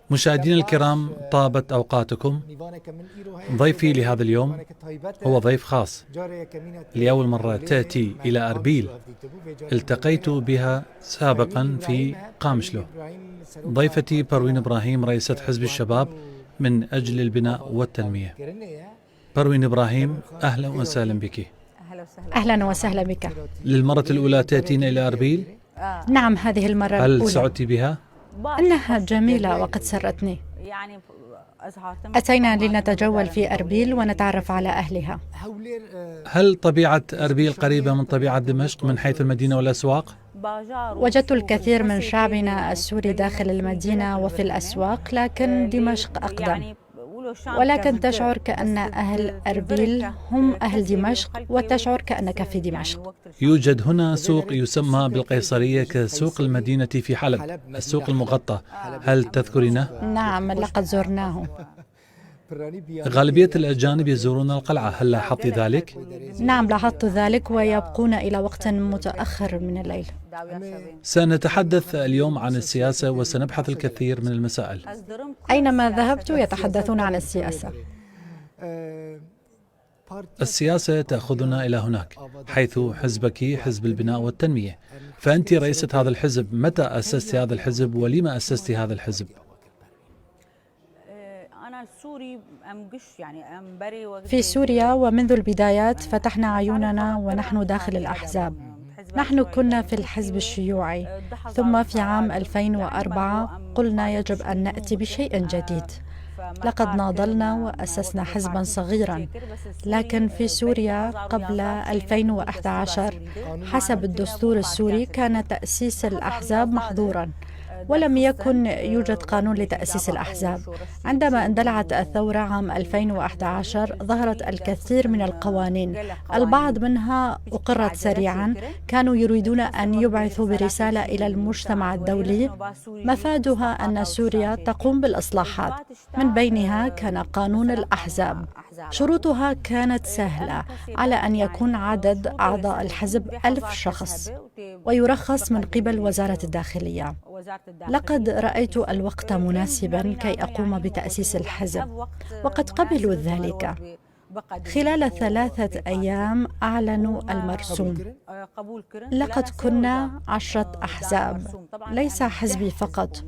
مشاهدينا الكرام، طابت أوقاتكم. ضيفي لهذا اليوم هو ضيف خاص. لأول مرة تأتي إلى أربيل، التقيت بها سابقا في قامشلو. ضيفتي بروين إبراهيم، رئيسة حزب الشباب من أجل البناء والتنمية. بروين إبراهيم، أهلا وسهلا بك. أهلا وسهلا بك. للمرة الأولى تأتين إلى أربيل؟ نعم، هذه المرة هل الأولى. سعدت بها؟ إنها جميلة وقد سرتني. أتينا لنتجول في أربيل ونتعرف على أهلها. هل طبيعة أربيل قريبة من طبيعة دمشق من حيث المدينة والأسواق؟ وجدت الكثير من شعبنا السوري داخل المدينة وفي الأسواق، لكن دمشق أقدم. ولكن تشعر كأن أهل أربيل هم أهل دمشق، وتشعر كأنك في دمشق. يوجد هنا سوق يسمى بالقيصرية كسوق المدينة في حلب، السوق المغطى. هل تذكرينه؟ نعم، لقد زرناه. غالبية الأجانب يزورون القلعة، هل لاحظت ذلك؟ نعم، لاحظت ذلك، ويبقون إلى وقت متأخر من الليل. سنتحدث اليوم عن السياسة وسنبحث الكثير من المسائل. أينما ذهبت يتحدثون عن السياسة. السياسة تأخذنا إلى هناك، حيث حزبك حزب البناء والتنمية. فأنت رئيسة هذا الحزب، متى أسست هذا الحزب ولما أسست هذا الحزب؟ في سوريا ومنذ البدايات فتحنا عيوننا ونحن داخل الأحزاب. نحن كنا في الحزب الشيوعي، ثم في عام 2004 قلنا يجب أن نأتي بشيء جديد. لقد ناضلنا وأسسنا حزبا صغيرا، لكن في سوريا قبل 2011 حسب الدستور السوري كان تأسيس الأحزاب محظورا، ولم يكن يوجد قانون لتأسيس الأحزاب. عندما اندلعت الثورة عام 2011 ظهرت الكثير من القوانين، البعض منها أقرت سريعا. كانوا يريدون أن يبعثوا برسالة إلى المجتمع الدولي مفادها أن سوريا تقوم بالإصلاحات، من بينها كان قانون الأحزاب. شروطها كانت سهلة، على أن يكون عدد أعضاء الحزب 1000 شخص، ويرخص من قبل وزارة الداخلية. لقد رأيت الوقت مناسبا كي أقوم بتأسيس الحزب، وقد قبلوا ذلك. خلال 3 أيام أعلنوا المرسوم. لقد كنا 10 أحزاب، ليس حزبي فقط،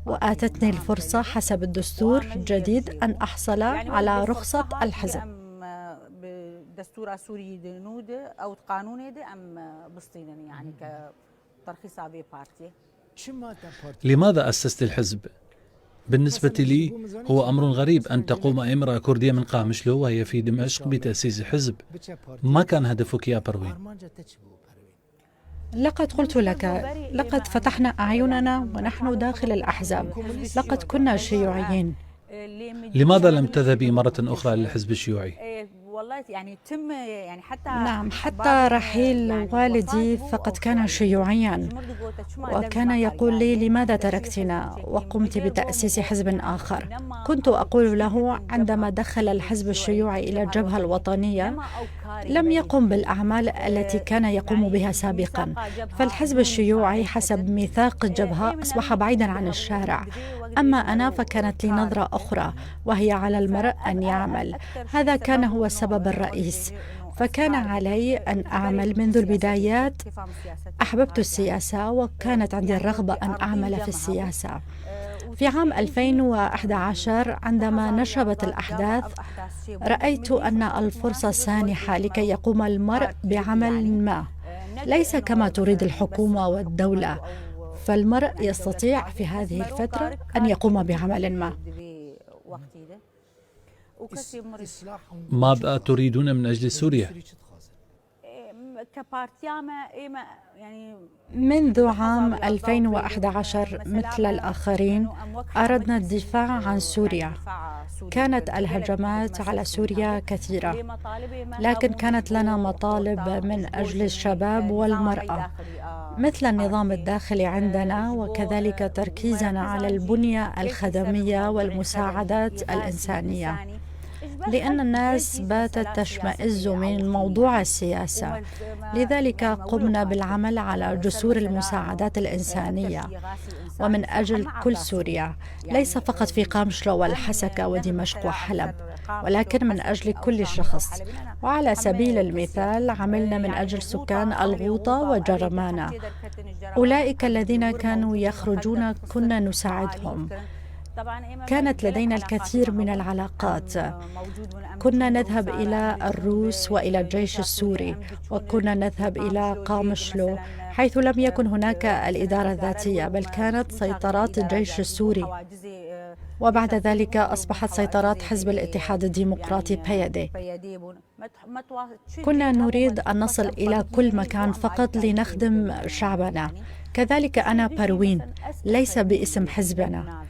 وآتتني الفرصة حسب الدستور الجديد أن أحصل على رخصة الحزب. دستور سوري دنود أو قانون دي أم بسطينني يعني كترخيص أبي بارتي. لماذا أسست الحزب؟ بالنسبة لي هو أمر غريب أن تقوم امرأة كردية من قامشلو وهي في دمشق بتأسيس حزب. ما كان هدفك يا بروين؟ لقد قلت لك، لقد فتحنا أعيننا ونحن داخل الأحزاب. لقد كنا شيوعيين. لماذا لم تذهبي مرة أخرى للحزب الشيوعي؟ نعم، حتى رحيل والدي فقد كان شيوعيا، وكان يقول لي لماذا تركتنا وقمت بتأسيس حزب آخر. كنت أقول له عندما دخل الحزب الشيوعي إلى الجبهة الوطنية لم يقم بالأعمال التي كان يقوم بها سابقا، فالحزب الشيوعي حسب ميثاق الجبهة أصبح بعيدا عن الشارع. أما أنا فكانت لي نظرة أخرى، وهي على المرء أن يعمل. هذا كان هو السبب الرئيس، فكان علي أن أعمل منذ البدايات. أحببت السياسة وكانت عندي الرغبة أن أعمل في السياسة. في عام 2011 عندما نشبت الأحداث رأيت أن الفرصة سانحة لكي يقوم المرء بعمل ما، ليس كما تريد الحكومة والدولة، فالمرء يستطيع في هذه الفترة أن يقوم بعمل ما. ماذا تريدون من أجل سوريا؟ منذ عام 2011 مثل الآخرين أردنا الدفاع عن سوريا. كانت الهجمات على سوريا كثيرة، لكن كانت لنا مطالب من أجل الشباب والمرأة، مثل النظام الداخلي عندنا، وكذلك تركيزنا على البنية الخدمية والمساعدات الإنسانية. لأن الناس باتت تشمئز من موضوع السياسة، لذلك قمنا بالعمل على جسور المساعدات الإنسانية ومن أجل كل سوريا، ليس فقط في قامشلو والحسكة ودمشق وحلب، ولكن من أجل كل شخص. وعلى سبيل المثال عملنا من أجل سكان الغوطة وجرمانة، أولئك الذين كانوا يخرجون كنا نساعدهم. كانت لدينا الكثير من العلاقات، كنا نذهب إلى الروس وإلى الجيش السوري، وكنا نذهب إلى قامشلو حيث لم يكن هناك الإدارة الذاتية، بل كانت سيطرات الجيش السوري، وبعد ذلك أصبحت سيطرات حزب الاتحاد الديمقراطي بيادي. كنا نريد أن نصل إلى كل مكان فقط لنخدم شعبنا. كذلك أنا بروين، ليس باسم حزبنا،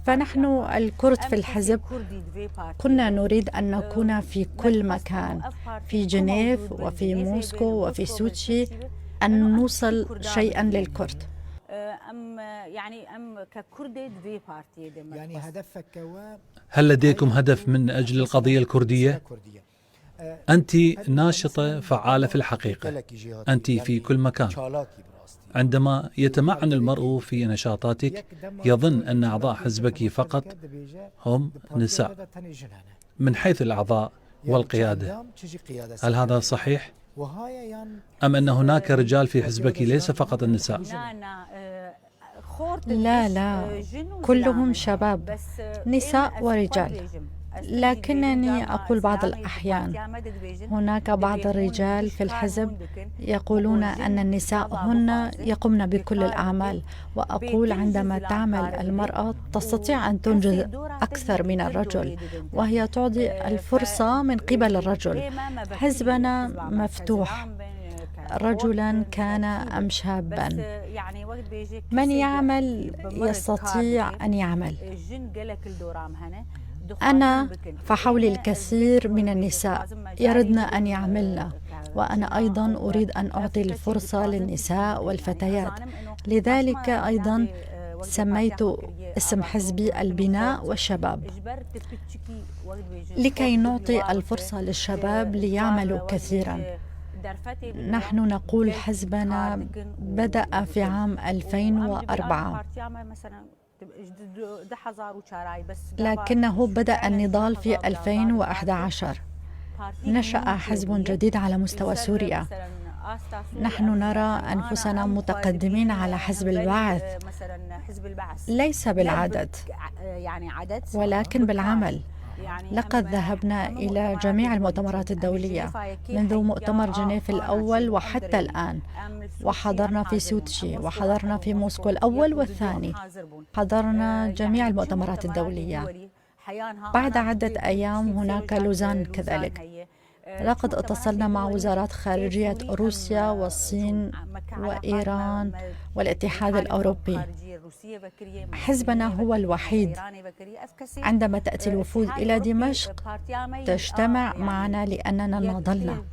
فنحن الكرد في الحزب كنا نريد أن نكون في كل مكان، في جنيف وفي موسكو وفي سوتشي، أن نوصل شيئا للكرد. يعني هدفك هل لديكم هدف من أجل القضية الكردية؟ أنت ناشطة فعالة في الحقيقة، أنت في كل مكان. عندما يتمعن المرء في نشاطاتك يظن أن أعضاء حزبك فقط هم نساء من حيث الأعضاء والقيادة. هل هذا صحيح؟ أم أن هناك رجال في حزبك ليس فقط النساء؟ لا، كلهم شباب، نساء ورجال. لكنني أقول بعض الأحيان هناك بعض الرجال في الحزب يقولون أن النساء هن يقمن بكل الأعمال، وأقول عندما تعمل المرأة تستطيع أن تنجز أكثر من الرجل، وهي تعطي الفرصة من قبل الرجل. حزبنا مفتوح، رجلا كان أم شابا، من يعمل يستطيع أن يعمل. أنا فحولي الكثير من النساء يردن أن يعملن، وأنا أيضا أريد أن أعطي الفرصة للنساء والفتيات. لذلك أيضا سميت اسم حزبي البناء والشباب، لكي نعطي الفرصة للشباب ليعملوا كثيرا. نحن نقول حزبنا بدأ في عام 2004، لكنه بدأ النضال في 2011. نشأ حزب جديد على مستوى سوريا. نحن نرى أنفسنا متقدمين على حزب البعث، ليس بالعدد ولكن بالعمل. لقد ذهبنا إلى جميع المؤتمرات الدولية منذ مؤتمر جنيف الأول وحتى الآن، وحضرنا في سوتشي، وحضرنا في موسكو الأول والثاني، حضرنا جميع المؤتمرات الدولية. بعد عدة أيام هناك لوزان كذلك. لقد اتصلنا مع وزارات خارجية روسيا والصين وإيران والاتحاد الأوروبي. حزبنا هو الوحيد عندما تأتي الوفود إلى دمشق تجتمع معنا لأننا ناضلنا.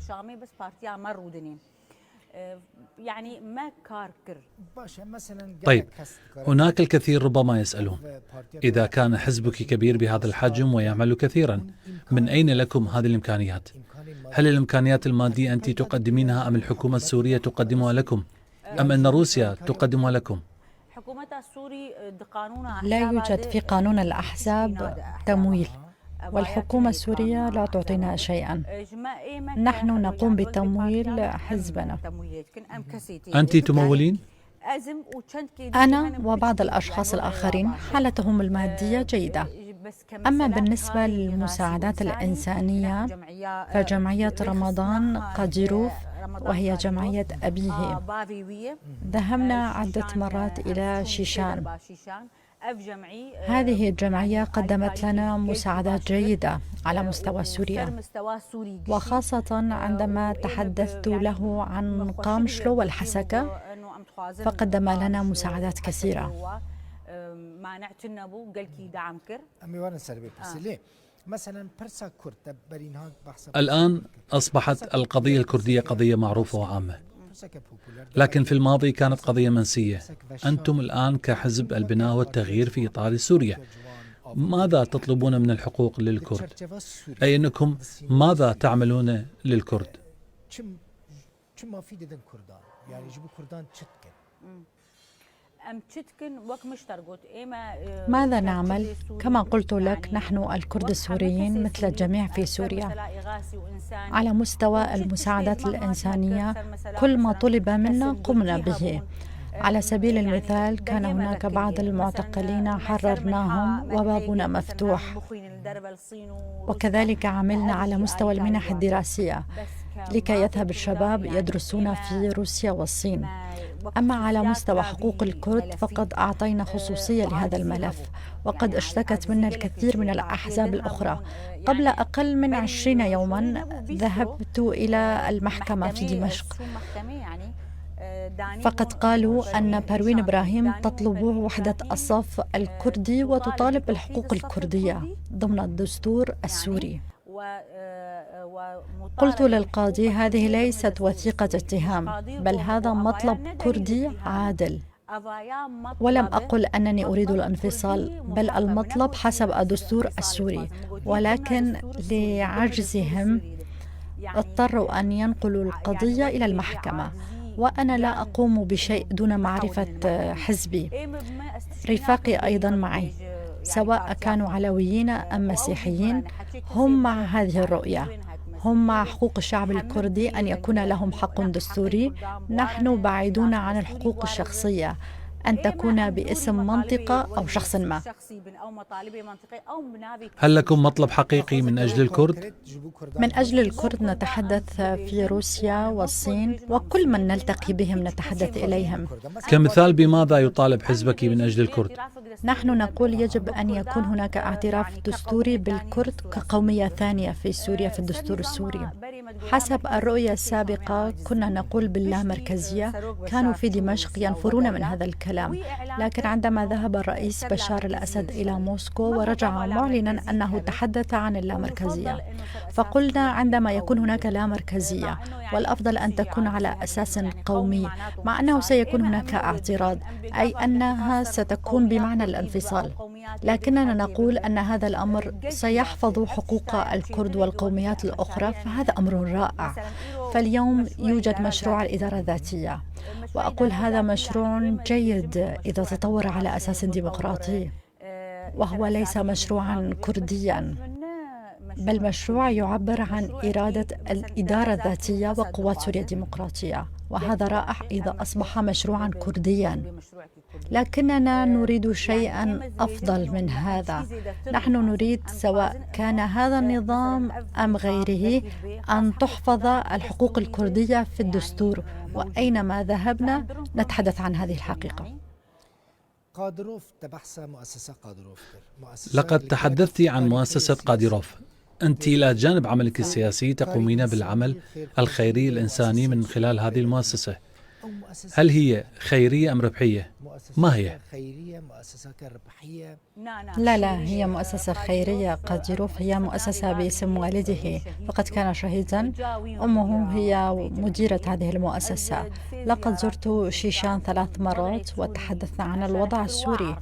طيب، هناك الكثير ربما يسألون: إذا كان حزبك كبير بهذا الحجم ويعمل كثيرا، من أين لكم هذه الإمكانيات؟ هل الإمكانيات المادية أنت تقدمينها أم الحكومة السورية تقدمها لكم أم أن روسيا تقدمها لكم؟ لا يوجد في قانون الأحزاب تمويل، والحكومة السورية لا تعطينا شيئا. نحن نقوم بتمويل حزبنا. أنت تمولين؟ أنا وبعض الأشخاص الآخرين حالتهم المادية جيدة. أما بالنسبة للمساعدات الإنسانية فجمعية رمضان قديروف، وهي جمعية أبيه، ذهبنا عدة مرات إلى شيشان. هذه الجمعية قدمت لنا مساعدات جيدة على مستوى سوريا، وخاصة عندما تحدثت له عن قامشلو والحسكة فقدم لنا مساعدات كثيرة. الآن أصبحت القضية الكردية قضية معروفة وعامة، لكن في الماضي كانت قضية منسية. أنتم الآن كحزب البناء والتغيير في إطار سوريا، ماذا تطلبون من الحقوق للكرد؟ أي أنكم ماذا تعملون للكرد؟ ماذا نعمل؟ كما قلت لك، نحن الكرد السوريين مثل الجميع في سوريا. على مستوى المساعدات الإنسانية كل ما طلب منا قمنا به. على سبيل المثال، كان هناك بعض المعتقلين حررناهم وبابنا مفتوح، وكذلك عملنا على مستوى المنح الدراسية لكي يذهب الشباب يدرسون في روسيا والصين. أما على مستوى حقوق الكرد فقد أعطينا خصوصية لهذا الملف، وقد اشتكت منا الكثير من الأحزاب الأخرى. قبل أقل من 20 يوما ذهبت إلى المحكمة في دمشق، فقد قالوا أن بروين إبراهيم تطلب وحدة الصف الكردي وتطالب بالحقوق الكردية ضمن الدستور السوري. قلت للقاضي: هذه ليست وثيقة اتهام، بل هذا مطلب كردي عادل. ولم أقل أنني أريد الانفصال، بل المطلب حسب الدستور السوري، ولكن لعجزهم اضطروا أن ينقلوا القضية إلى المحكمة، وأنا لا أقوم بشيء دون معرفة حزبي. رفاقي أيضا معي، سواء كانوا علويين أم مسيحيين، هم مع هذه الرؤية. هم مع حقوق الشعب الكردي أن يكون لهم حق دستوري. نحن بعيدون عن الحقوق الشخصية، أن تكون باسم منطقة أو شخص ما. هل لكم مطلب حقيقي من أجل الكرد؟ من أجل الكرد نتحدث في روسيا والصين، وكل من نلتقي بهم نتحدث إليهم. كمثال، بماذا يطالب حزبك من أجل الكرد؟ نحن نقول يجب أن يكون هناك اعتراف دستوري بالكرد كقومية ثانية في سوريا في الدستور السوري. حسب الرؤية السابقة كنا نقول باللامركزية. كانوا في دمشق ينفرون من هذا الكلام، لكن عندما ذهب الرئيس بشار الأسد إلى موسكو ورجع معلنا أنه تحدث عن اللامركزية، فقلنا عندما يكون هناك لامركزية والأفضل أن تكون على أساس قومي، مع أنه سيكون هناك اعتراض، أي أنها ستكون بمعنى الانفصال، لكننا نقول أن هذا الأمر سيحفظ حقوق الكرد والقوميات الأخرى، فهذا أمر رائع. فاليوم يوجد مشروع الإدارة الذاتية، وأقول هذا مشروع جيد إذا تطور على أساس ديمقراطي، وهو ليس مشروعا كرديا، بل مشروع يعبر عن إرادة الإدارة الذاتية وقوات سوريا الديمقراطية، وهذا رائع إذا أصبح مشروعا كرديا. لكننا نريد شيئا أفضل من هذا. نحن نريد، سواء كان هذا النظام أم غيره، أن تحفظ الحقوق الكردية في الدستور، وأينما ذهبنا نتحدث عن هذه الحقيقة. لقد تحدثت عن مؤسسة قاديروف. أنت إلى جانب عملك السياسي تقومين بالعمل الخيري الإنساني من خلال هذه المؤسسة. هل هي خيرية أم ربحية؟ ما هي؟ لا، هي مؤسسة خيرية. قاديروف هي مؤسسة باسم والده، فقد كان شهيدا. أمه هي مديرة هذه المؤسسة. لقد زرت شيشان 3 مرات وتحدثنا عن الوضع السوري.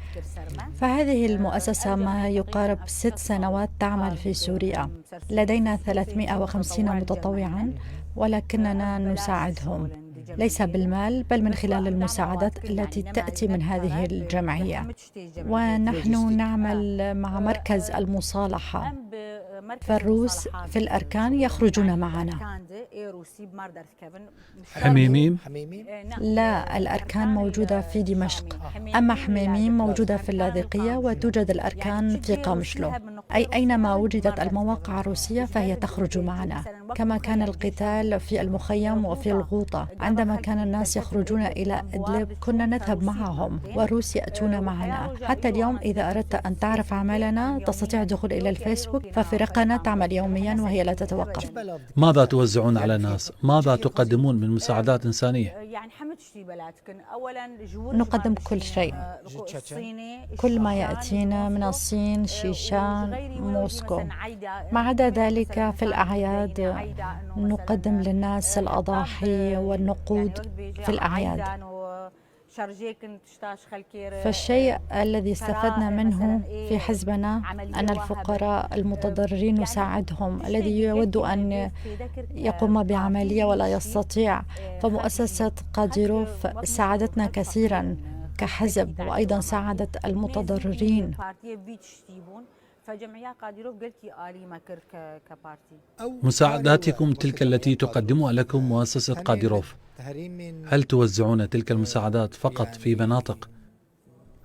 فهذه المؤسسة ما يقارب 6 سنوات تعمل في سوريا. لدينا 350 متطوعا، ولكننا نساعدهم ليس بالمال، بل من خلال المساعدات التي تأتي من هذه الجمعية. ونحن نعمل مع مركز المصالحة، فالروس في الأركان يخرجون معنا. حميميم؟ لا، الأركان موجودة في دمشق، أما حميميم موجودة في اللاذقية، وتوجد الأركان في قامشلو. أي أينما وجدت المواقع الروسية فهي تخرج معنا، كما كان القتال في المخيم وفي الغوطة. عندما كان الناس يخرجون إلى إدلب كنا نذهب معهم، والروس يأتون معنا. حتى اليوم إذا أردت أن تعرف عملنا تستطيع الدخول إلى الفيسبوك، ففرقنا تعمل يوميا وهي لا تتوقف. ماذا توزعون على الناس؟ ماذا تقدمون من مساعدات إنسانية؟ نقدم كل شيء، كل ما يأتينا من الصين، شيشان، موسكو. ما عدا ذلك في الأعياد نقدم للناس الأضاحي والنقود في الأعياد. فالشيء الذي استفدنا منه في حزبنا أن الفقراء المتضررين نساعدهم، الذي يود أن يقوم بعملية ولا يستطيع، فمؤسسة قاديروف ساعدتنا كثيرا كحزب، وأيضا ساعدت المتضررين. مساعداتكم تلك التي تقدمها لكم مؤسسة قاديروف، هل توزعون تلك المساعدات فقط في مناطق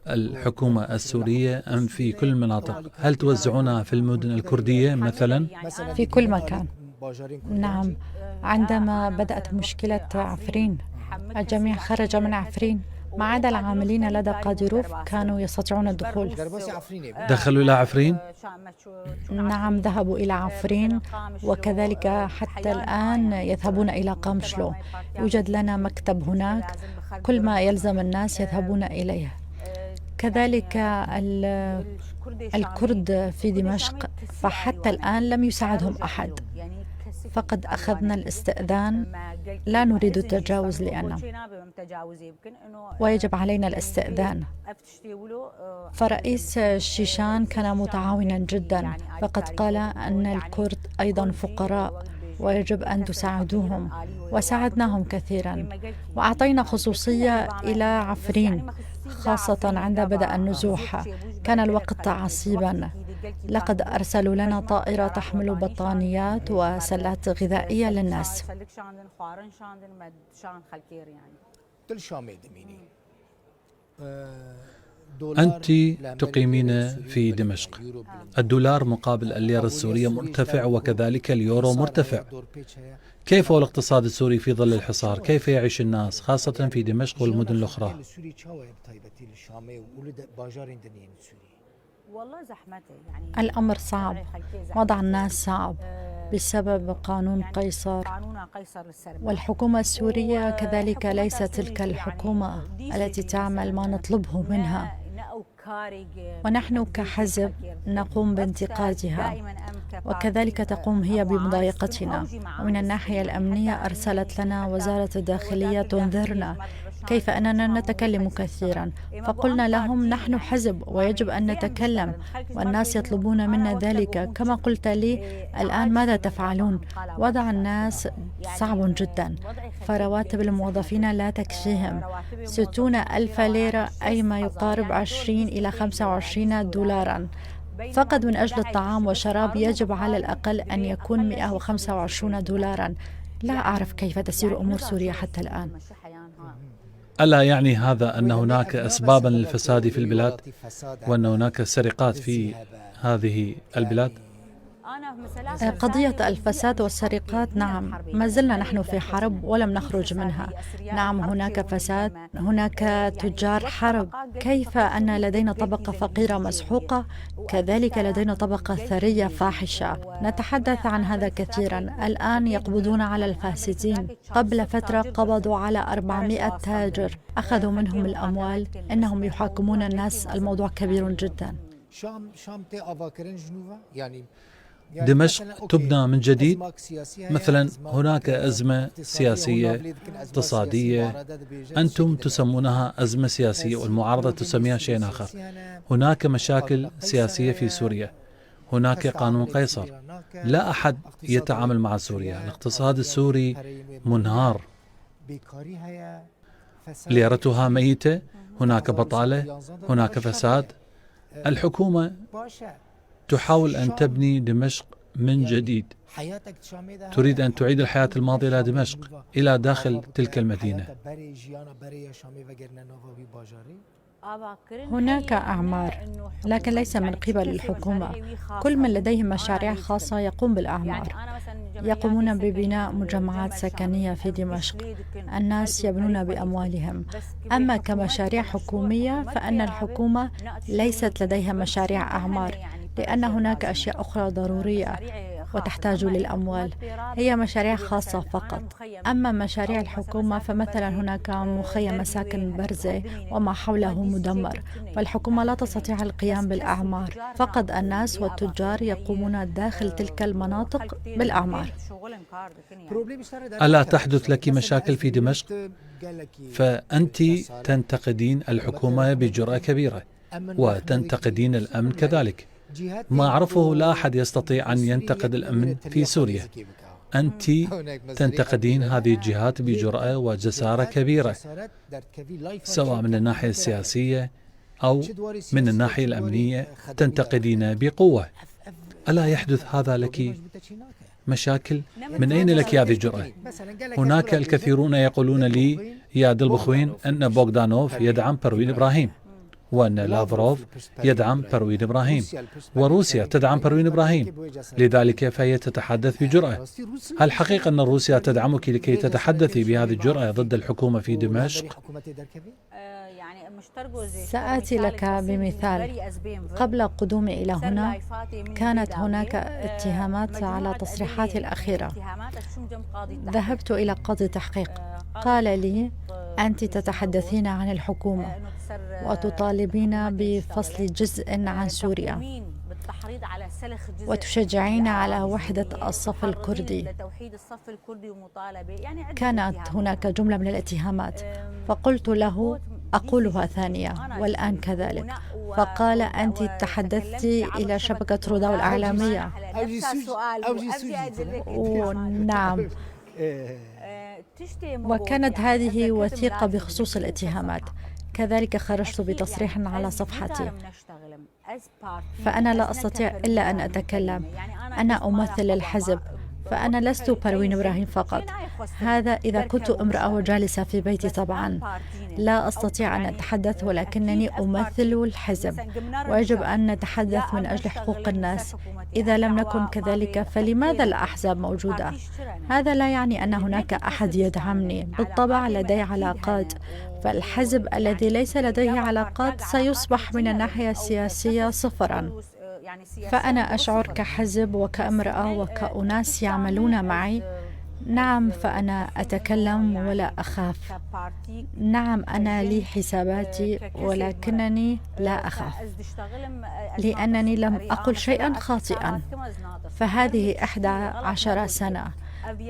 الحكومة السورية أم في كل المناطق؟ هل توزعونها في المدن الكردية مثلا؟ في كل مكان، نعم. عندما بدأت مشكلة عفرين الجميع خرج من عفرين، ما عدا العاملين لدى قاديروف كانوا يستطيعون الدخول. دخلوا إلى عفرين؟ نعم، ذهبوا إلى عفرين، وكذلك حتى الآن يذهبون إلى قامشلو. يوجد لنا مكتب هناك، كل ما يلزم الناس يذهبون إليه. كذلك الكرد في دمشق، فحتى الآن لم يساعدهم أحد، فقد أخذنا الاستئذان، لا نريد التجاوز لأنه ويجب علينا الاستئذان. فرئيس الشيشان كان متعاونا جدا، فقد قال أن الكرد أيضا فقراء ويجب أن تساعدوهم، وساعدناهم كثيرا، وأعطينا خصوصية إلى عفرين خاصة عند بدأ النزوح. كان الوقت عصيبا، لقد أرسلوا لنا طائرة تحمل بطانيات وسلات غذائية للناس. أنت تقيمين في دمشق، الدولار مقابل الليرة السورية مرتفع وكذلك اليورو مرتفع. كيف هو الاقتصاد السوري في ظل الحصار؟ كيف يعيش الناس خاصة في دمشق والمدن الأخرى؟ الأمر صعب، وضع الناس صعب بسبب قانون قيصر، والحكومة السورية كذلك ليست تلك الحكومة التي تعمل ما نطلبه منها، ونحن كحزب نقوم بانتقادها، وكذلك تقوم هي بمضايقتنا. ومن الناحية الأمنية أرسلت لنا وزارة الداخلية تنذرنا كيف أننا نتكلم كثيرا، فقلنا لهم نحن حزب ويجب أن نتكلم، والناس يطلبون منا ذلك. كما قلت لي الآن ماذا تفعلون؟ وضع الناس صعب جدا، فرواتب الموظفين لا تكفيهم، 60,000 ليرة أي ما يقارب 20 إلى 25 دولارا فقط من أجل الطعام والشراب، يجب على الأقل أن يكون 125 دولارا. لا أعرف كيف تسير أمور سوريا حتى الآن. ألا يعني هذا أن هناك أسبابا للفساد في البلاد وأن هناك سرقات في هذه البلاد؟ قضية الفساد والسرقات، نعم، ما زلنا نحن في حرب ولم نخرج منها. نعم، هناك فساد، هناك تجار حرب. كيف أن لدينا طبقة فقيرة مسحوقة، كذلك لدينا طبقة ثرية فاحشة. نتحدث عن هذا كثيرا. الآن يقبضون على الفاسدين، قبل فترة قبضوا على 400 تاجر، أخذوا منهم الأموال. إنهم يحاكمون الناس، الموضوع كبير جدا. دمشق تبنى من جديد، مثلا هناك أزمة سياسية اقتصادية، أنتم تسمونها أزمة سياسية والمعارضة تسميها شيء آخر. هناك مشاكل سياسية في سوريا، هناك قانون قيصر، لا أحد يتعامل مع سوريا، الاقتصاد السوري منهار، ليرتها ميتة، هناك بطالة، هناك فساد. الحكومة تحاول أن تبني دمشق من جديد، تريد أن تعيد الحياة الماضية إلى دمشق، إلى داخل تلك المدينة. هناك أعمار، لكن ليس من قبل الحكومة. كل من لديه مشاريع خاصة يقوم بالأعمار، يقومون ببناء مجمعات سكنية في دمشق، الناس يبنون بأموالهم. أما كمشاريع حكومية فإن الحكومة ليست لديها مشاريع أعمار، لأن هناك أشياء أخرى ضرورية. وتحتاج للأموال. هي مشاريع خاصة فقط. أما مشاريع الحكومة فمثلا هناك مخيم مساكن برزة وما حوله مدمر، والحكومة لا تستطيع القيام بالأعمار، فقط الناس والتجار يقومون داخل تلك المناطق بالأعمار. ألا تحدث لك مشاكل في دمشق؟ فأنت تنتقدين الحكومة بجرأة كبيرة وتنتقدين الأمن كذلك. ما أعرفه لا أحد يستطيع أن ينتقد الأمن في سوريا. أنت تنتقدين هذه الجهات بجرأة وجسارة كبيرة، سواء من الناحية السياسية أو من الناحية الأمنية، تنتقدين بقوة. ألا يحدث هذا لك مشاكل؟ من أين لك هذه الجرأة؟ هناك الكثيرون يقولون لي يا دلبخوين أن بوغدانوف يدعم بروين إبراهيم، وأن لافروف يدعم بروين إبراهيم، وروسيا تدعم بروين إبراهيم، لذلك فهي تتحدث بجرأة. هل حقيقة أن روسيا تدعمك لكي تتحدثي بهذه الجرأة ضد الحكومة في دمشق؟ سآتي لك بمثال. قبل قدومي إلى هنا كانت هناك اتهامات على تصريحاتي الأخيرة. ذهبت إلى قاضي تحقيق، قال لي أنت تتحدثين عن الحكومة وتطالبين بفصل جزء عن سوريا وتشجعين على وحدة الصف الكردي. كانت هناك جملة من الاتهامات، فقلت له أقولها ثانية والآن كذلك، فقال أنت تحدثت إلى شبكة روداو الإعلامية. نعم، وكانت هذه وثيقة بخصوص الاتهامات. كذلك خرجت بتصريح على صفحتي، فأنا لا أستطيع إلا أن أتكلم. أنا أمثل الحزب، فأنا لست بروين إبراهيم فقط. هذا إذا كنت امرأة وجالسة في بيتي، طبعا لا أستطيع أن أتحدث، ولكنني أمثل الحزب ويجب أن نتحدث من أجل حقوق الناس. إذا لم نكن كذلك فلماذا الأحزاب موجودة؟ هذا لا يعني أن هناك أحد يدعمني. بالطبع لدي علاقات، فالحزب الذي ليس لديه علاقات سيصبح من الناحية السياسية صفراً. فأنا أشعر كحزب وكامرأة وكأناس يعملون معي، نعم، فأنا أتكلم ولا أخاف. نعم، أنا لي حساباتي ولكنني لا أخاف، لأنني لم أقل شيئا خاطئا. فهذه 11 سنة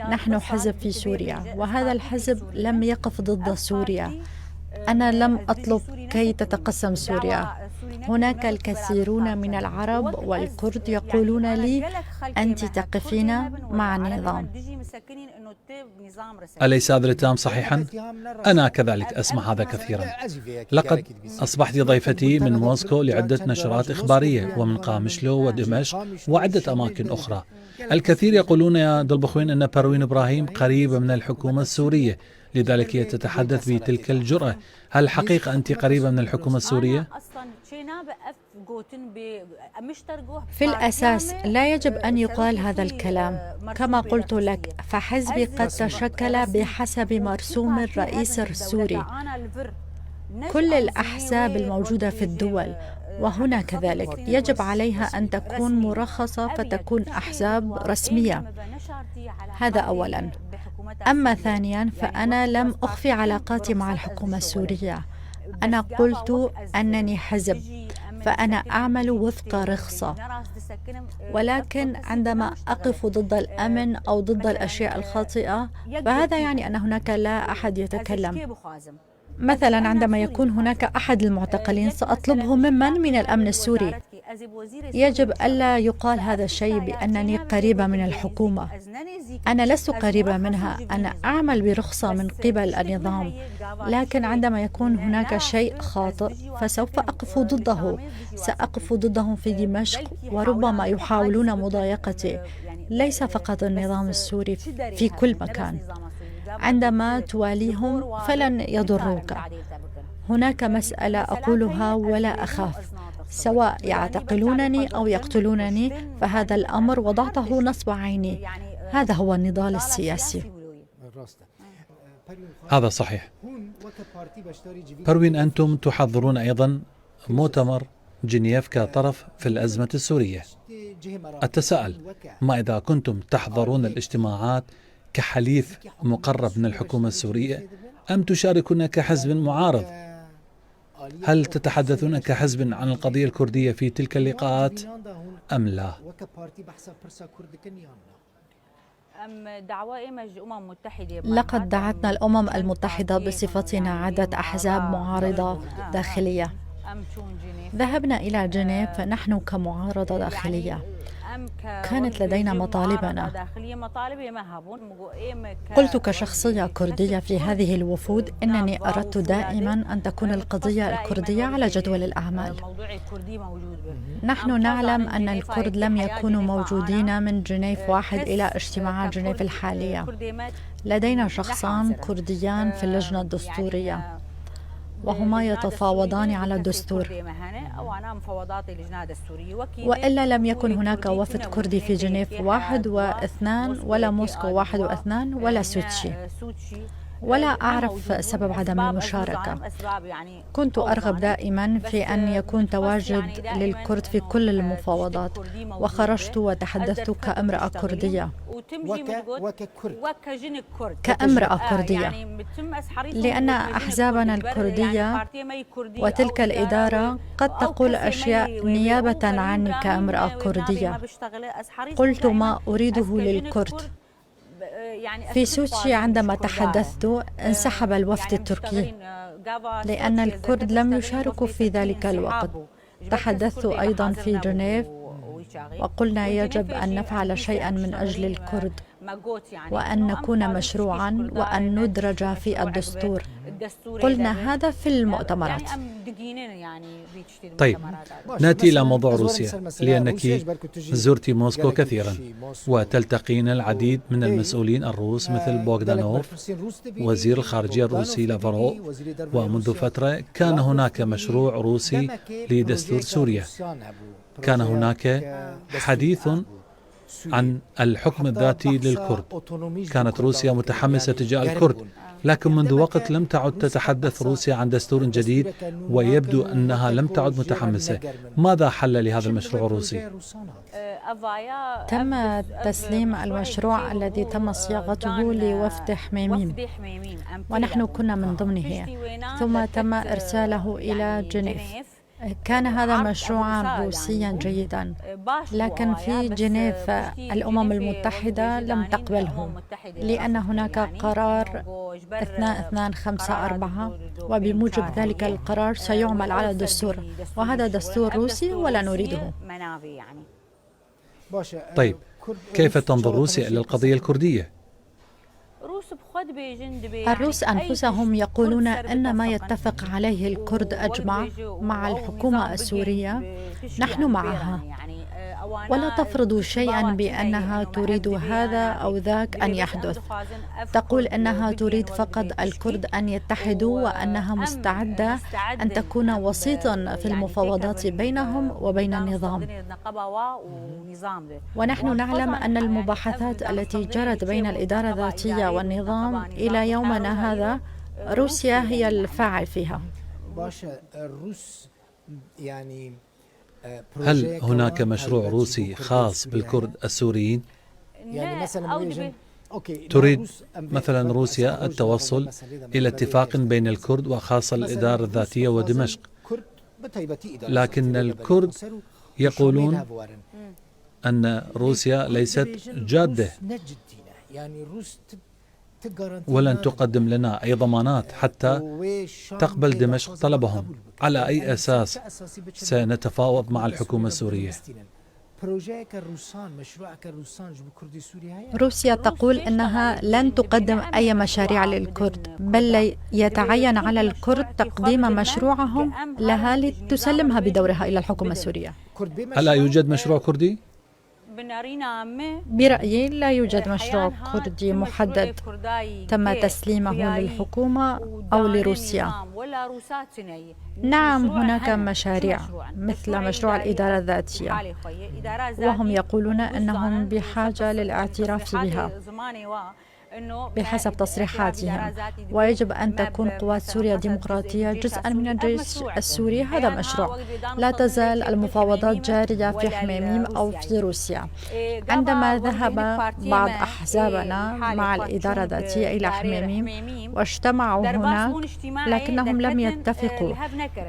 نحن حزب في سوريا، وهذا الحزب لم يقف ضد سوريا. أنا لم أطلب كي تتقسم سوريا. هناك الكثيرون من العرب والكرد يقولون لي أنت تقفين مع النظام. أليس هذا الاتهام صحيحا؟ أنا كذلك أسمع هذا كثيرا. لقد أصبحت ضيفتي من موسكو لعدة نشرات إخبارية، ومن قامشلو ودمشق وعدة أماكن أخرى. الكثير يقولون يا دلبخوين أن بروين إبراهيم قريبة من الحكومة السورية، لذلك هي تتحدث بتلك الجرأة. هل حقيقة أنت قريبة من الحكومة السورية؟ في الأساس لا يجب أن يقال هذا الكلام. كما قلت لك، فحزبي قد تشكل بحسب مرسوم الرئيس السوري. كل الأحزاب الموجودة في الدول وهنا كذلك يجب عليها أن تكون مرخصة فتكون أحزاب رسمية. هذا أولا. أما ثانيا، فأنا لم أخفي علاقاتي مع الحكومة السورية. أنا قلت أنني حزب، فأنا أعمل وفق رخصة، ولكن عندما أقف ضد الأمن أو ضد الأشياء الخاطئة فهذا يعني أن هناك لا أحد يتكلم. مثلا عندما يكون هناك أحد المعتقلين سأطلبه من الأمن السوري. يجب ألا يقال هذا الشيء بأنني قريبة من الحكومة. أنا لست قريبة منها، أنا أعمل برخصة من قبل النظام، لكن عندما يكون هناك شيء خاطئ فسوف أقف ضده. سأقف ضدهم في دمشق، وربما يحاولون مضايقتي. ليس فقط النظام السوري، في كل مكان. عندما تواليهم فلن يضروك. هناك مسألة أقولها ولا أخاف، سواء يعتقلونني أو يقتلونني فهذا الأمر وضعته نصب عيني. هذا هو النضال السياسي. هذا صحيح. بروين، أنتم تحضرون أيضا مؤتمر جنيف كطرف في الأزمة السورية. أتساءل، ما إذا كنتم تحضرون الاجتماعات كحليف مقرب من الحكومة السورية أم تشاركون كحزب معارض؟ هل تتحدثون كحزب عن القضية الكردية في تلك اللقاءات أم لا؟ لقد دعتنا الأمم المتحدة بصفتنا عدة أحزاب معارضة داخلية. ذهبنا إلى جنيف نحن كمعارضة داخلية. كانت لدينا مطالبنا. قلت كشخصية كردية في هذه الوفود إنني أردت دائما أن تكون القضية الكردية على جدول الأعمال. نحن نعلم أن الكرد لم يكونوا موجودين من جنيف واحد إلى اجتماعات جنيف الحالية. لدينا شخصان كرديان في اللجنة الدستورية وهما يتفاوضان على الدستور، وإلا لم يكن هناك وفد كردي في جنيف 1 و2 ولا موسكو 1 و2 ولا سوتشي، ولا أعرف سبب عدم المشاركة. كنت أرغب دائما في أن يكون تواجد للكرد في كل المفاوضات، وخرجت وتحدثت كامرأة كردية. كامرأة كردية، لأن أحزابنا الكردية وتلك الإدارة قد تقول أشياء نيابة عني كامرأة كردية. قلت ما أريده للكرد. في سوتشي عندما تحدثت انسحب الوفد التركي لأن الكرد لم يشاركوا في ذلك الوقت. تحدثت أيضا في جنيف وقلنا يجب أن نفعل شيئا من أجل الكرد وأن نكون مشروعا وأن ندرج في الدستور. قلنا هذا في المؤتمرات. طيب، نأتي إلى موضوع روسيا، لأنك زرت موسكو كثيرا وتلتقين العديد من المسؤولين الروس مثل بوغدانوف وزير الخارجية الروسي لافروف، ومنذ فترة كان هناك مشروع روسي لدستور سوريا. كان هناك حديث عن الحكم الذاتي للكرد. كانت روسيا متحمسة تجاه الكرد، لكن منذ وقت لم تعد تتحدث روسيا عن دستور جديد، ويبدو أنها لم تعد متحمسة. ماذا حل لهذا المشروع الروسي؟ تم تسليم المشروع الذي تم صياغته لوفد حميميم، ونحن كنا من ضمنه، ثم تم إرساله إلى جنيف. كان هذا مشروعا روسيا جيدا، لكن في جنيف الأمم المتحدة لم تقبله، لأن هناك قرار 2254 وبموجب ذلك القرار سيعمل على الدستور، وهذا دستور روسي ولا نريده. طيب، كيف تنظر روسيا إلى القضية الكردية؟ الروس أنفسهم يقولون أن ما يتفق عليه الكرد أجمع مع الحكومة السورية نحن معها، ولا تفرض شيئا بأنها تريد هذا أو ذاك أن يحدث. تقول أنها تريد فقط الكرد أن يتحدوا، وأنها مستعدة أن تكون وسيطا في المفاوضات بينهم وبين النظام. ونحن نعلم أن المباحثات التي جرت بين الإدارة الذاتية والنظام إلى يومنا هذا روسيا هي الفاعل فيها. هل هناك مشروع روسي خاص بالكرد السوريين؟ تريد مثلا روسيا التوصل إلى اتفاق بين الكرد وخاصة الإدارة الذاتية ودمشق، لكن الكرد يقولون أن روسيا ليست جادة ولن تقدم لنا أي ضمانات حتى تقبل دمشق طلبهم. على أي أساس سنتفاوض مع الحكومة السورية؟ روسيا تقول أنها لن تقدم أي مشاريع للكرد، بل يتعين على الكرد تقديم مشروعهم لها لتسلمها بدورها إلى الحكومة السورية. هل لا يوجد مشروع كردي؟ برأيي لا يوجد مشروع كردي محدد تم تسليمه للحكومة أو لروسيا. نعم، هناك مشاريع مثل مشروع الإدارة الذاتية، وهم يقولون أنهم بحاجة للاعتراف بها. بحسب تصريحاتهم، ويجب أن تكون قوات سوريا الديمقراطية جزءا من الجيش السوري. هذا مشروع. لا تزال المفاوضات جارية في حميميم أو في روسيا. عندما ذهب بعض أحزابنا مع الإدارة الذاتية إلى حميميم واجتمعوا هناك، لكنهم لم يتفقوا،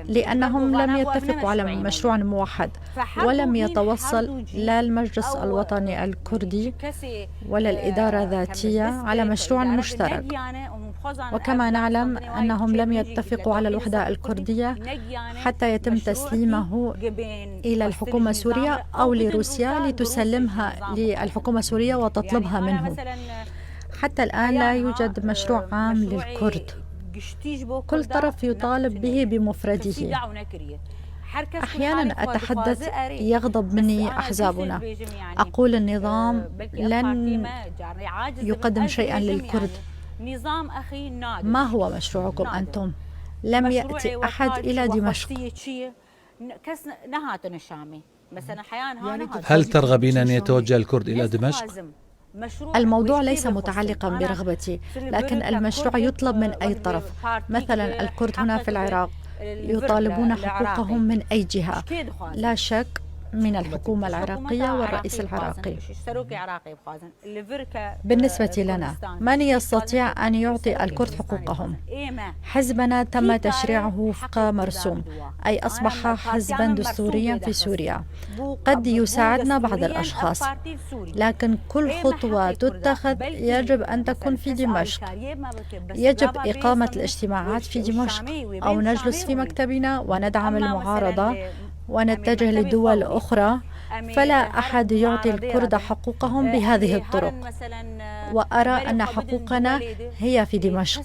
لأنهم لم يتفقوا على مشروع موحد، ولم يتوصل لا المجلس الوطني الكردي ولا الإدارة الذاتية على مشروع مشترك. وكما نعلم أنهم لم يتفقوا على الوحدة الكردية حتى يتم تسليمه إلى الحكومة السورية أو لروسيا لتسلمها للحكومة السورية وتطلبها منه. حتى الآن لا يوجد مشروع عام للكرد. كل طرف يطالب به بمفرده. أحيانا أتحدث يغضب مني أحزابنا، أقول النظام لن يقدم شيئا للكرد. ما هو مشروعكم أنتم؟ لم يأتي أحد إلى دمشق. هل ترغبين أن يتوجه الكرد إلى دمشق؟ الموضوع ليس متعلقا برغبتي، لكن المشروع يطلب من أي طرف. مثلا الكرد هنا في العراق يطالبون حقوقهم من أي جهة، لا شك من الحكومة العراقية والرئيس العراقي. بالنسبة لنا، من يستطيع أن يعطي الكرد حقوقهم؟ حزبنا تم تشريعه وفق مرسوم، أي أصبح حزبا دستوريا في سوريا. قد يساعدنا بعض الأشخاص، لكن كل خطوة تتخذ يجب أن تكون في دمشق. يجب إقامة الاجتماعات في دمشق، أو نجلس في مكتبنا وندعم المعارضة ونتجه لدول أخرى. فلا أحد يعطي الكرد حقوقهم بهذه الطرق، وأرى أن حقوقنا هي في دمشق،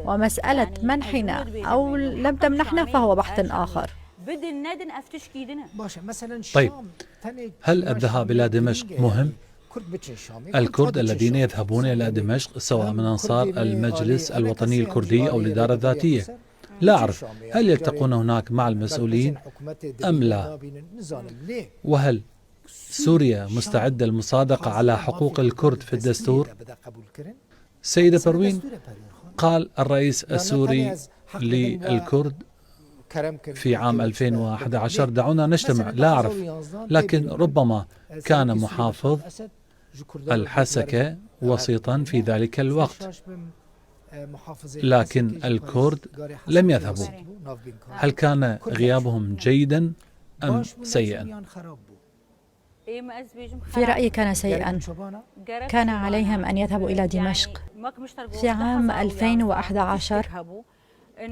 ومسألة منحنا أو لم تمنحنا فهو بحث آخر. طيب، هل الذهاب إلى دمشق مهم؟ الكرد الذين يذهبون إلى دمشق سواء من أنصار المجلس الوطني الكردي أو الإدارة الذاتية، لا أعرف هل يلتقون هناك مع المسؤولين أم لا؟ وهل سوريا مستعدة للمصادقة على حقوق الكرد في الدستور؟ سيدة بروين، قال الرئيس السوري للكرد في عام 2011 دعونا نجتمع. لا أعرف، لكن ربما كان محافظ الحسكة وسيطا في ذلك الوقت، لكن الكرد لم يذهبوا. هل كان غيابهم جيدا أم سيئا؟ في رأيي كان سيئا. كان عليهم أن يذهبوا إلى دمشق في عام 2011.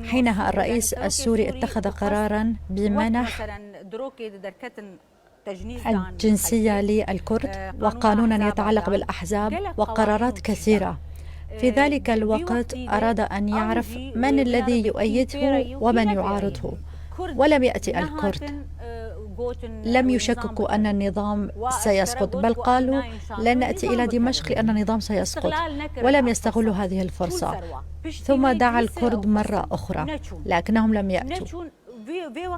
حينها الرئيس السوري اتخذ قرارا بمنح الجنسية للكرد، وقانونا يتعلق بالأحزاب، وقرارات كثيرة. في ذلك الوقت أراد أن يعرف من الذي يؤيده ومن يعارضه، ولم يأتي الكرد. لم يشككوا أن النظام سيسقط، بل قالوا لن نأتي إلى دمشق لأن النظام سيسقط، ولم يستغلوا هذه الفرصة. ثم دعا الكرد مرة أخرى لكنهم لم يأتوا.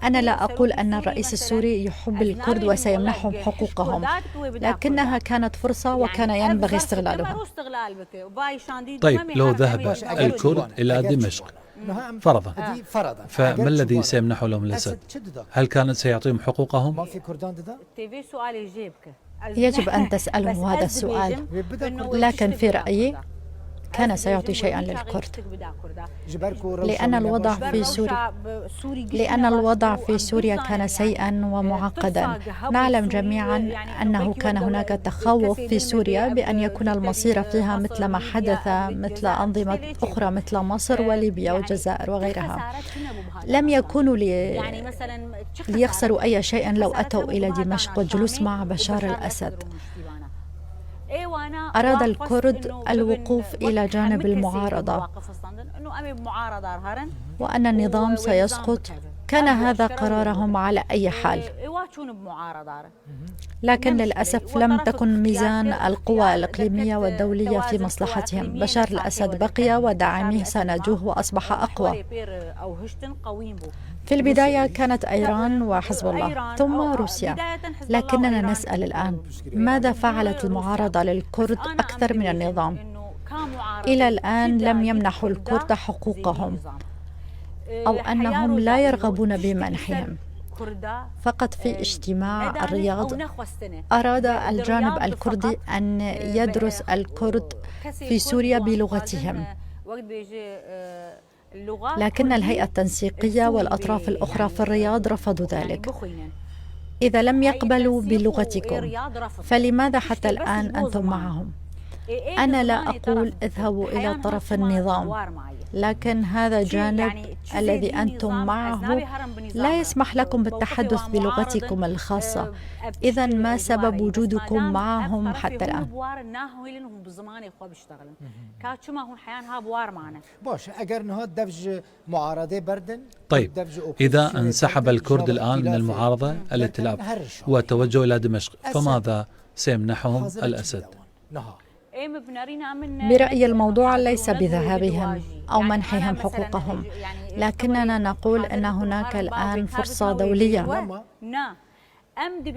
أنا لا أقول أن الرئيس السوري يحب الكرد وسيمنحهم حقوقهم، لكنها كانت فرصة وكان ينبغي استغلالها. طيب، لو ذهب الكرد إلى دمشق فرضا، فما الذي سيمنحه لهم الأسد؟ هل كان سيعطيهم حقوقهم؟ يجب أن تسأله هذا السؤال، لكن في رأيي كان سيعطي شيئا للكرد، لأن الوضع في سوريا كان سيئا ومعقدا. نعلم جميعا أنه كان هناك تخوف في سوريا بأن يكون المصير فيها مثل ما حدث مثل أنظمة أخرى مثل مصر وليبيا والجزائر وغيرها. لم يكونوا ليخسروا أي شيء لو أتوا إلى دمشق والجلوس مع بشار الأسد. أراد الكرد الوقوف إلى جانب المعارضة، وأن النظام سيسقط. كان هذا قرارهم على أي حال، لكن للأسف لم تكن ميزان القوى الإقليمية والدولية في مصلحتهم. بشار الأسد بقي وداعميه ساندوه وأصبح أقوى. في البداية كانت إيران وحزب الله ثم روسيا، لكننا نسأل الآن ماذا فعلت المعارضة للكرد أكثر من النظام؟ إلى الآن لم يمنحوا الكرد حقوقهم أو أنهم لا يرغبون بمنحهم. فقط في اجتماع الرياض أراد الجانب الكردي أن يدرس الكرد في سوريا بلغتهم، لكن الهيئة التنسيقية والأطراف الأخرى في الرياض رفضوا ذلك. إذا لم يقبلوا بلغتكم فلماذا حتى الآن أنتم معهم؟ أنا لا أقول اذهبوا إلى طرف النظام، لكن هذا جانب الذي أنتم معه لا يسمح لكم بالتحدث بلغتكم الخاصة. إذا ما سبب وجودكم معهم حتى الآن؟ طيب، إذا انسحب الكرد الآن من المعارضة الائتلاف وتوجهوا إلى دمشق، فماذا سيمنحهم الأسد؟ برأيي الموضوع ليس بذهابهم أو منحهم حقوقهم، لكننا نقول أن هناك الآن فرصة دولية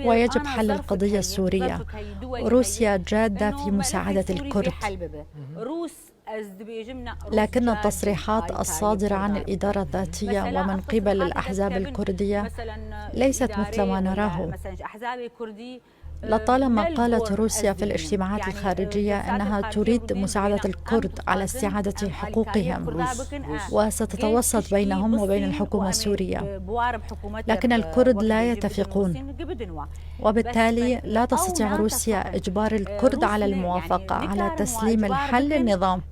ويجب حل القضية السورية. روسيا جادة في مساعدة الكرد، لكن التصريحات الصادرة عن الإدارة الذاتية ومن قبل الأحزاب الكردية ليست مثل ما نراه. لطالما قالت روسيا في الاجتماعات الخارجية أنها تريد مساعدة الكرد على استعادة حقوقهم وستتوسط بينهم وبين الحكومة السورية، لكن الكرد لا يتفقون، وبالتالي لا تستطيع روسيا إجبار الكرد على الموافقة على تسليم الحل للنظام.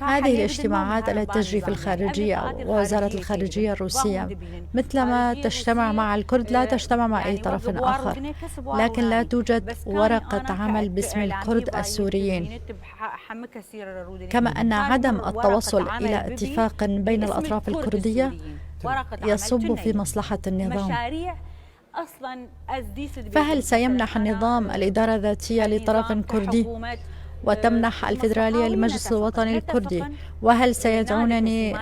هذه الاجتماعات التي تجري في الخارجية ووزارة الخارجية الروسية مثلما تجتمع مع الكرد لا تجتمع مع أي طرف آخر، لكن لا توجد ورقة عمل باسم الكرد السوريين، كما أن عدم التوصل إلى اتفاق بين الأطراف الكردية يصب في مصلحة النظام. فهل سيمنح النظام الإدارة الذاتية لطرف كردي وتمنح الفيدرالية للمجلس الوطني الكردي؟ وهل سيدعونني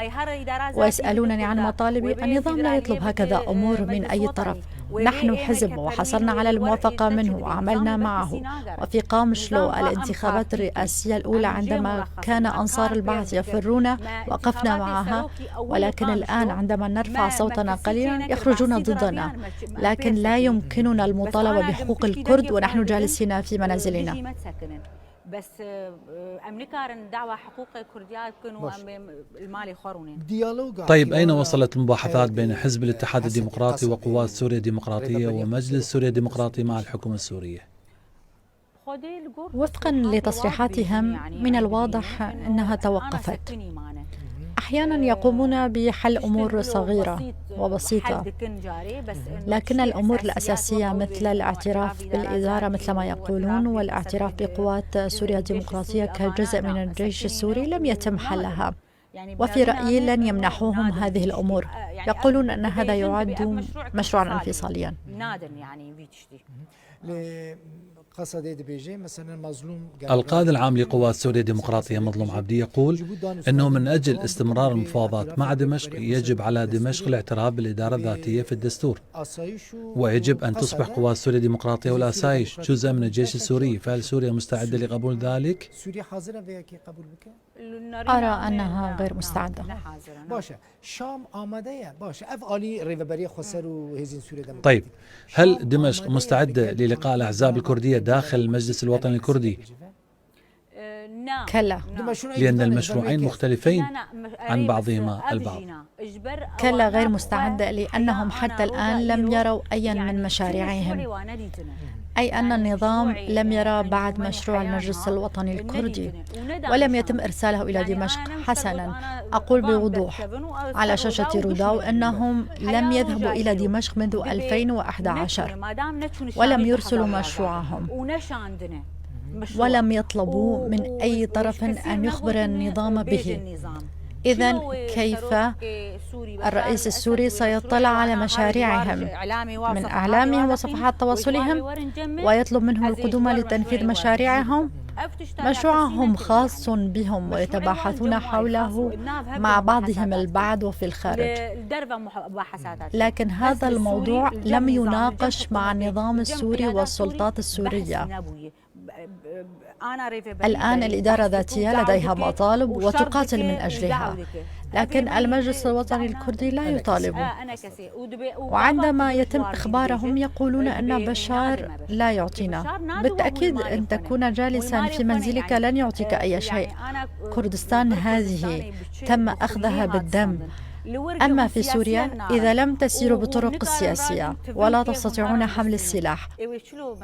ويسألونني عن مطالبي؟ النظام لا يطلب هكذا أمور من أي طرف. نحن حزب وحصلنا على الموافقة منه وعملنا معه، وفي قامشلو الانتخابات الرئاسية الأولى عندما كان أنصار البعث يفرون وقفنا معها، ولكن الآن عندما نرفع صوتنا قليلا يخرجون ضدنا. لكن لا يمكننا المطالبة بحقوق الكرد ونحن جالسين في منازلنا. بس أمريكا دعوة حقوق كرديات كانوا المالي خارونين. طيب، أين وصلت المباحثات بين حزب الاتحاد الديمقراطي وقوات سوريا الديمقراطية ومجلس سوريا الديمقراطي مع الحكومة السورية؟ وفقا لتصريحاتهم من الواضح أنها توقفت. أحيانا يقومون بحل أمور صغيرة وبسيطة، لكن الأمور الأساسية مثل الاعتراف بالإدارة مثل ما يقولون والاعتراف بقوات سوريا الديمقراطية كجزء من الجيش السوري لم يتم حلها، وفي رأيي لن يمنحوهم هذه الأمور. يقولون أن هذا يعد مشروعا انفصاليا. القائد العام لقوات سوريا الديمقراطية مظلوم عبدي يقول أنه من أجل استمرار المفاوضات مع دمشق يجب على دمشق الاعتراف بالإدارة الذاتية في الدستور، ويجب أن تصبح قوات سوريا الديمقراطية والآسايش جزء من الجيش السوري. فهل سوريا مستعدة لقبول ذلك؟ أرى أنها غير مستعدة. طيب، هل دمشق مستعدة للقاء الأحزاب الكردية داخل المجلس الوطني الكردي؟ كلا، لأن المشروعين مختلفين عن بعضهما البعض. كلا، غير مستعدة، لأنهم حتى الآن لم يروا أي من مشاريعهم، أي أن النظام لم يرى بعد مشروع المجلس الوطني الكردي ولم يتم إرساله إلى دمشق. حسنا، أقول بوضوح على شاشة روداو أنهم لم يذهبوا إلى دمشق منذ 2011 ولم يرسلوا مشروعهم، ولم يطلبوا من أي طرف أن يخبر النظام به. إذن كيف الرئيس السوري سيطلع على مشاريعهم من أعلامهم وصفحات تواصلهم ويطلب منهم القدوم لتنفيذ مشاريعهم؟ مشروعهم خاص بهم ويتباحثون حوله مع بعضهم البعض وفي الخارج، لكن هذا الموضوع لم يناقش مع النظام السوري والسلطات السورية. الآن الإدارة الذاتية لديها مطالب وتقاتل من أجلها، لكن المجلس الوطني الكردي لا يطالب. وعندما يتم إخبارهم يقولون أن بشار لا يعطينا. بالتأكيد أن تكون جالسا في منزلك لن يعطيك أي شيء. كردستان هذه تم أخذها بالدم. أما في سوريا إذا لم تسيروا بالطرق السياسية ولا تستطيعون حمل السلاح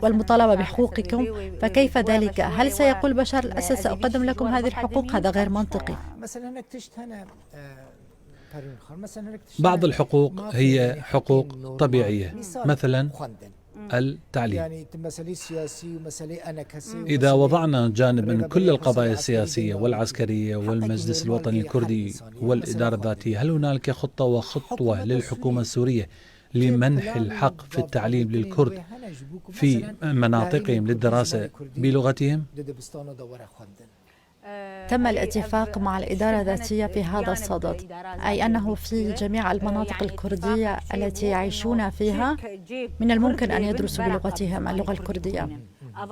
والمطالبة بحقوقكم فكيف ذلك؟ هل سيقول بشار الأسد سأقدم لكم هذه الحقوق؟ هذا غير منطقي. بعض الحقوق هي حقوق طبيعية، مثلا التعليم. إذا وضعنا جانبا كل القضايا السياسية والعسكرية والمجلس الوطني الكردي والإدارة الذاتية، هل هنالك خطة وخطوة للحكومة السورية لمنح الحق في التعليم للكرد في مناطقهم للدراسة بلغتهم؟ تم الاتفاق مع الإدارة الذاتية في هذا الصدد، أي أنه في جميع المناطق الكردية التي يعيشون فيها من الممكن أن يدرسوا بلغتهم اللغة الكردية.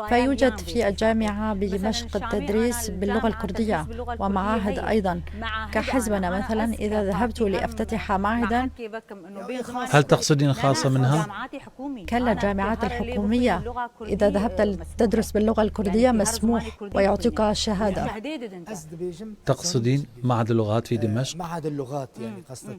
فيوجد في الجامعة بدمشق التدريس باللغة الكردية ومعاهد أيضا كحزبنا. مثلا إذا ذهبت لأفتتح معهدا، هل تقصدين خاصة منها؟ كلا، الجامعات الحكومية إذا ذهبت تدرس باللغة الكردية مسموح ويعطيك شهادة. تقصدين معهد اللغات في دمشق؟ معهد اللغات يعني قصة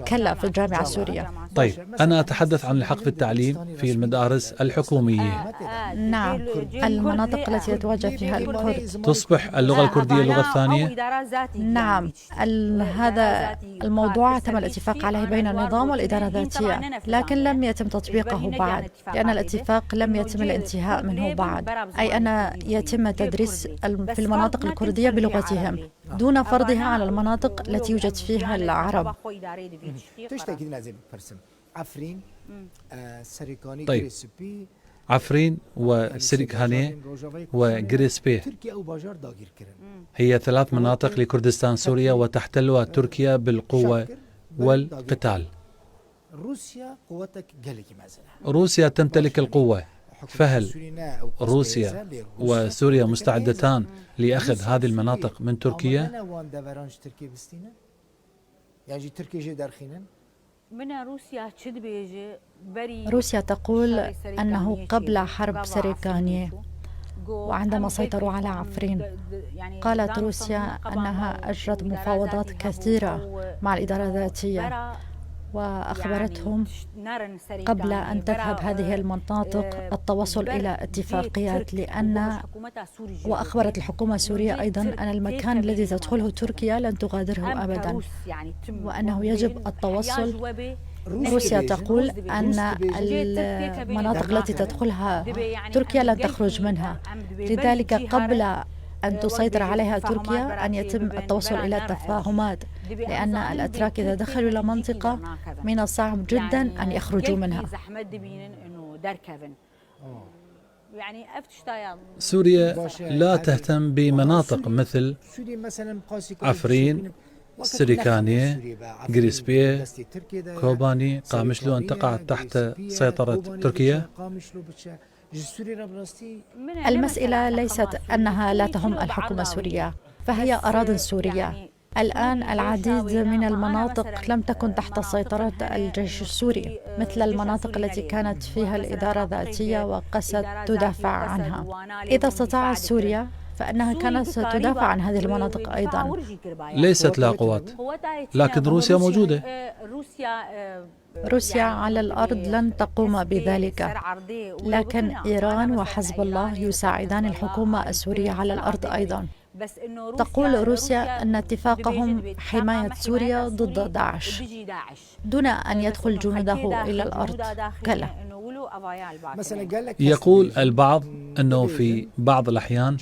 كلا، في الجامعة السورية. طيب، أنا أتحدث عن الحق في التعليم في المدارس الحكومية. نعم، المناطق التي يتواجد فيها الكرد تصبح اللغة الكردية اللغة الثانية؟ نعم، هذا الموضوع تم الاتفاق عليه بين النظام والإدارة الذاتية، لكن لم يتم تطبيقه بعد، لأن الاتفاق لم يتم الانتهاء منه بعد، أي أن يتم تدريس في المناطق الكردية بلغتهم دون فرضها على المناطق التي يوجد فيها العرب. طيب، عفرين وسريكهاني وغريسبي هي 3 مناطق لكردستان سوريا وتحتلها تركيا بالقوة والقتال. روسيا تمتلك القوة، فهل روسيا وسوريا مستعدتان لأخذ هذه المناطق من تركيا؟ روسيا تقول أنه قبل حرب سريكانية وعندما سيطروا على عفرين قالت روسيا أنها أجرت مفاوضات كثيرة مع الإدارة الذاتية، وأخبرتهم قبل أن تذهب هذه المناطق التوصل إلى اتفاقيات، وأخبرت الحكومة السورية أيضا أن المكان الذي تدخله تركيا لن تغادره أبدا، وأنه يجب التوصل. روسيا تقول أن المناطق التي تدخلها تركيا لن تخرج منها، لذلك قبل أن تسيطر عليها تركيا أن يتم التوصل إلى تفاهمات، لأن الأتراك إذا دخلوا إلى منطقة من الصعب جدا أن يخرجوا منها. سوريا لا تهتم بمناطق مثل عفرين، سريكانية، غريسبي، كوباني، قامشلو أن تقع تحت سيطرة تركيا. المسألة ليست أنها لا تهم الحكومة السورية، فهي أراضٍ سورية. الآن العديد من المناطق لم تكن تحت سيطرة الجيش السوري، مثل المناطق التي كانت فيها الإدارة الذاتية وقست تدافع عنها. إذا استطاعت سوريا فإنها كانت ستدافع عن هذه المناطق أيضا. ليست لها قوات، لكن روسيا موجودة. روسيا على الأرض لن تقوم بذلك، لكن إيران وحزب الله يساعدان الحكومة السورية على الأرض أيضا. تقول روسيا أن اتفاقهم حماية سوريا ضد داعش دون أن يدخل جنوده إلى الأرض. كلا. يقول البعض أنه في بعض الأحيان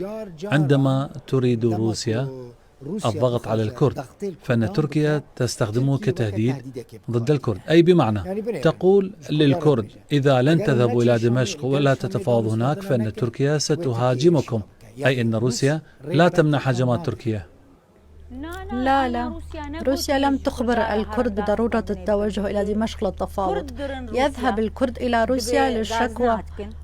عندما تريد روسيا الضغط على الكرد فإن تركيا تستخدمه كتهديد ضد الكرد، أي بمعنى تقول للكرد إذا لن تذهبوا إلى دمشق ولا تتفاوضوا هناك فإن تركيا ستهاجمكم، أي أن روسيا لا تمنع هجمات تركيا. لا، روسيا لم تخبر الكرد بضرورة التوجه إلى دمشق للتفاوض. يذهب الكرد إلى روسيا للشكوى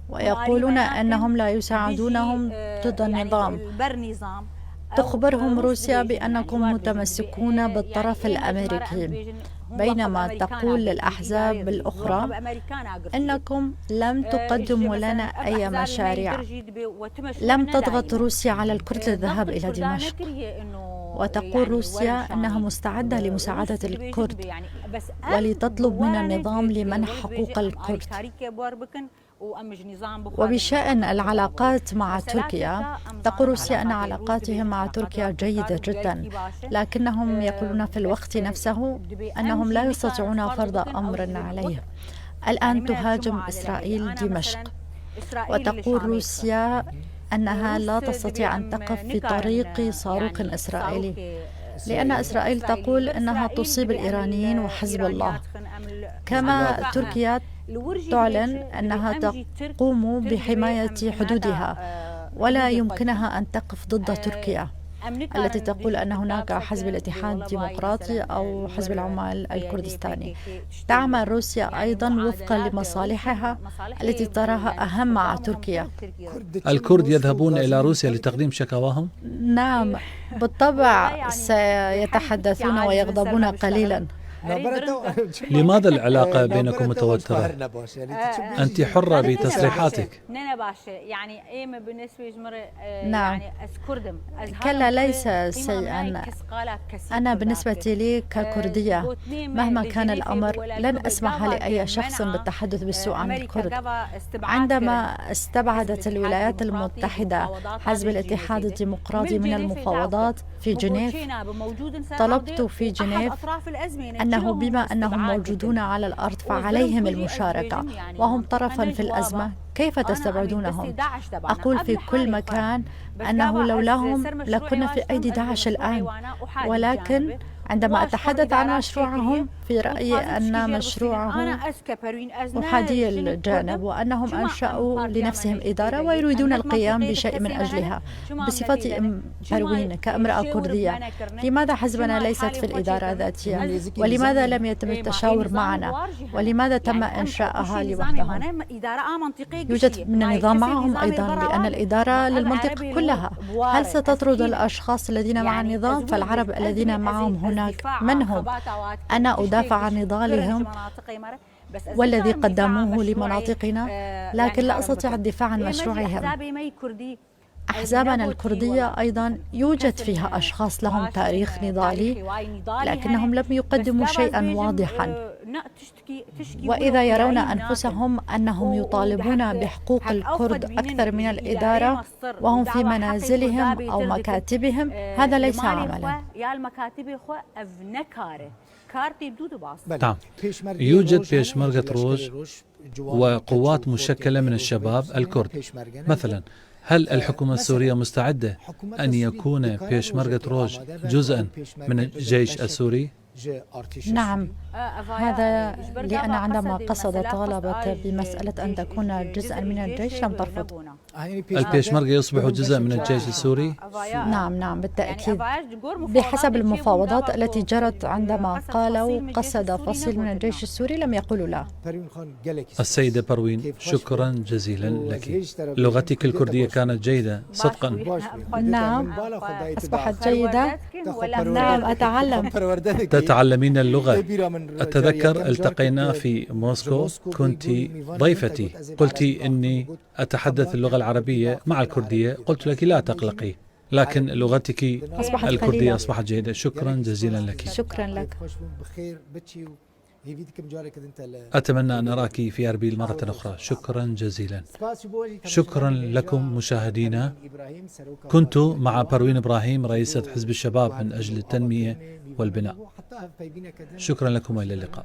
ويقولون أنهم لا يساعدونهم ضد النظام. تخبرهم روسيا بأنكم متمسكون بالطرف الأمريكي، بينما تقول للأحزاب الأخرى أنكم لم تقدموا لنا أي مشاريع. لم تضغط روسيا على الكرد للذهاب إلى دمشق، وتقول روسيا أنها مستعدة لمساعدة الكرد ولتطلب من النظام لمنح حقوق الكرد. وبشأن العلاقات مع تركيا، تقول روسيا أن علاقاتهم مع تركيا جيدة جدا، لكنهم يقولون في الوقت نفسه أنهم لا يستطيعون فرض أمر عليه. الآن تهاجم إسرائيل دمشق، وتقول روسيا أنها لا تستطيع أن تقف في طريق صاروخ إسرائيلي، لأن إسرائيل تقول أنها تصيب الإيرانيين وحزب الله. كما تركيا تعلن أنها تقوم بحماية حدودها، ولا يمكنها أن تقف ضد تركيا التي تقول أن هناك حزب الاتحاد الديمقراطي أو حزب العمال الكردستاني. تعمل روسيا أيضا وفقا لمصالحها التي تراها أهم مع تركيا. الكرد يذهبون إلى روسيا لتقديم شكواهم؟ نعم بالطبع، سيتحدثون ويغضبون قليلا. لماذا العلاقة بينكم متوترة؟ أنت حرة بتصريحاتك. نعم، كلا ليس شيئا. أنا بالنسبة لي ككردية مهما كان الأمر لن أسمح لأي شخص بالتحدث بالسوء عن الكرد. عندما استبعدت الولايات المتحدة حزب الاتحاد الديمقراطي من المفاوضات في جنيف، طلبت في جنيف أنه بما أنهم موجودون على الأرض فعليهم المشاركة وهم طرفا في الأزمة، كيف تستبعدونهم؟ أقول في كل مكان أنه لولاهم لكنا في أيدي داعش الآن، ولكن عندما أتحدث عن مشروعهم في رأيي أن مشروعهم أحادي الجانب، وأنهم أنشأوا لنفسهم إدارة ويريدون القيام بشيء من أجلها. بصفتي بروين كامرأة كردية، لماذا حزبنا ليست في الإدارة ذاتيا؟ ولماذا لم يتم التشاور معنا؟ ولماذا تم إنشاءها لوحدهم؟ يوجد من النظام معهم أيضا، لأن الإدارة للمنطقة كلها. هل ستطرد الأشخاص الذين مع النظام؟ فالعرب الذين معهم هناك من هم؟ أنا أدافع عن نضالهم والذي قدموه لمناطقنا، لكن لا أستطيع الدفاع عن مشروعهم. أحزابنا الكردية أيضا يوجد فيها أشخاص لهم تاريخ نضالي، لكنهم لم يقدموا شيئا واضحا. وإذا يرون أنفسهم أنهم يطالبون بحقوق الكرد أكثر من الإدارة وهم في منازلهم أو مكاتبهم، هذا ليس عملا. نعم، يوجد بيشمركة روج وقوات مشكلة من الشباب الكرد. مثلا، هل الحكومة السورية مستعدة أن يكون بيشمركة روج جزءا من الجيش السوري؟ نعم، هذا لأن عندما قصد طالبت بمسألة أن تكون جزءا من الجيش لم ترفض. البيشمركة يصبح جزءا من الجيش السوري؟ نعم بالتأكيد، بحسب المفاوضات التي جرت. عندما قالوا قصد فصيل من الجيش السوري لم يقولوا لا. السيدة بروين، شكرا جزيلا لك. لغتك الكردية كانت جيدة صدقا. نعم، أصبحت جيدة. نعم، أتعلم. تتعلمين اللغة. أتذكر التقينا في موسكو، كنت ضيفتي، قلت إني أتحدث اللغة العربية مع الكردية، قلت لك لا تقلقي، لكن لغتك الكردية أصبحت جيدة. شكرا جزيلا لك. شكرا لك. أتمنى أن أراك في أربيل مرة أخرى. شكرا جزيلا. شكرا لكم مشاهدينا. كنت مع بروين إبراهيم، رئيسة حزب الشباب من أجل التنمية والبناء. شكرا لكم وإلى اللقاء.